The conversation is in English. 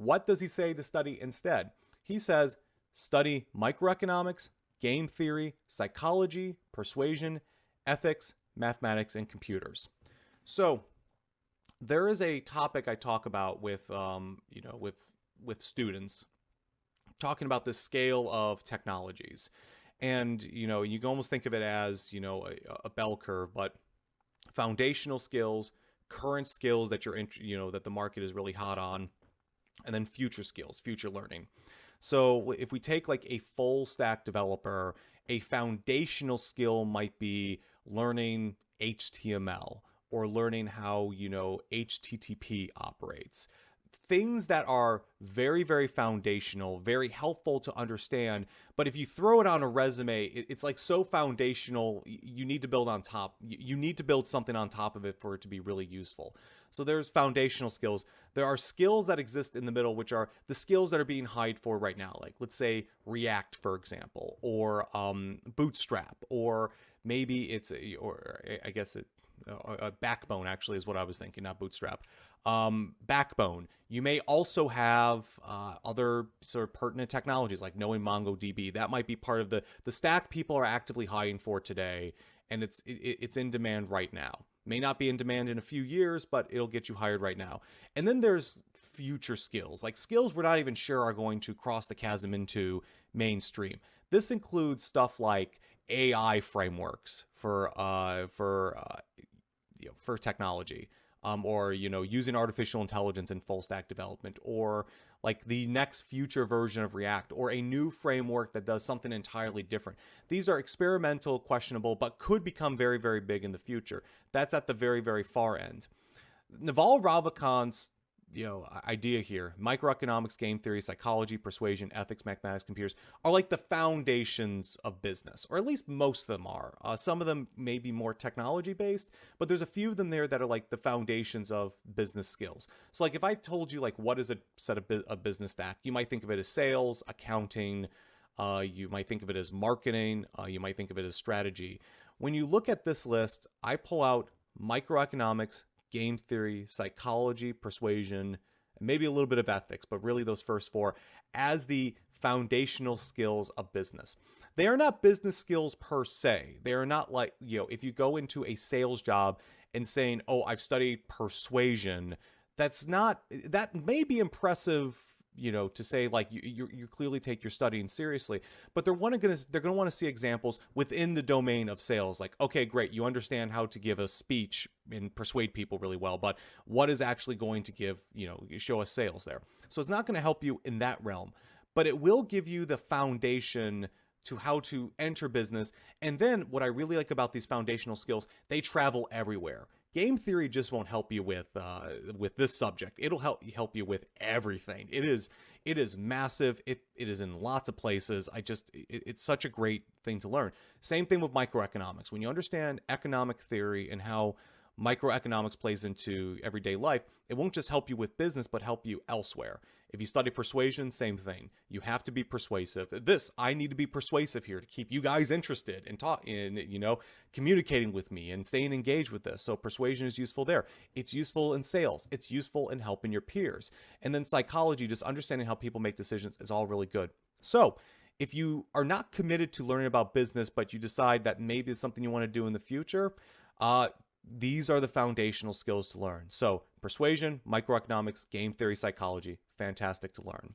What does he say to study instead? He says, study microeconomics, game theory, psychology, persuasion, ethics, mathematics, and computers. So there is a topic I talk about with, with students, talking about the scale of technologies. And, you can almost think of it as, a bell curve, but foundational skills, current skills that that the market is really hot on, and then future skills, future learning. So if we take like a full stack developer, a foundational skill might be learning HTML or learning how, HTTP operates. Things that are very, very foundational, very helpful to understand. But if you throw it on a resume, it's like so foundational, you need to build on top. You need to build something on top of it for it to be really useful. So there's foundational skills. There are skills that exist in the middle, which are the skills that are being hired for right now. Like, let's say React, for example, or Bootstrap, or maybe it's a Backbone actually is what I was thinking, not Bootstrap. Backbone. You may also have other sort of pertinent technologies like knowing MongoDB. That might be part of the stack people are actively hiring for today, and it's in demand right now. May not be in demand in a few years, but it'll get you hired right now. And then there's future skills, like skills we're not even sure are going to cross the chasm into mainstream. This includes stuff like AI frameworks for technology, or using artificial intelligence in full stack development, or like the next future version of React, or a new framework that does something entirely different. These are experimental, questionable, but could become very, very big in the future. That's at the very, very far end. Naval Ravikant's idea here, microeconomics, game theory, psychology, persuasion, ethics, mathematics, computers, are like the foundations of business, or at least most of them are. Some of them may be more technology based, but there's a few of them there that are like the foundations of business skills. So like if I told you like what is a set of a business stack, you might think of it as sales, accounting, you might think of it as marketing, you might think of it as strategy. When you look at this list, I pull out microeconomics, game theory, psychology, persuasion, and maybe a little bit of ethics, but really those first four as the foundational skills of business. They are not business skills per se. They are not like, if you go into a sales job and saying, oh, I've studied persuasion, that may be impressive, to say like you clearly take your studying seriously, but they're going to want to see examples within the domain of sales. Like, okay, great, you understand how to give a speech and persuade people really well, but what is actually going to show us sales there? So it's not going to help you in that realm, but it will give you the foundation to how to enter business. And then what I really like about these foundational skills, they travel everywhere. Game theory just won't help you with this subject. It'll help you with everything. It is massive. It is in lots of places. It's such a great thing to learn. Same thing with microeconomics. When you understand economic theory and how microeconomics plays into everyday life, it won't just help you with business, but help you elsewhere. If you study persuasion, same thing. You have to be persuasive. I need to be persuasive here to keep you guys interested and communicating with me and staying engaged with this. So persuasion is useful there. It's useful in sales. It's useful in helping your peers. And then psychology, just understanding how people make decisions, is all really good. So if you are not committed to learning about business, but you decide that maybe it's something you want to do in the future, these are the foundational skills to learn. So persuasion, microeconomics, game theory, psychology, fantastic to learn.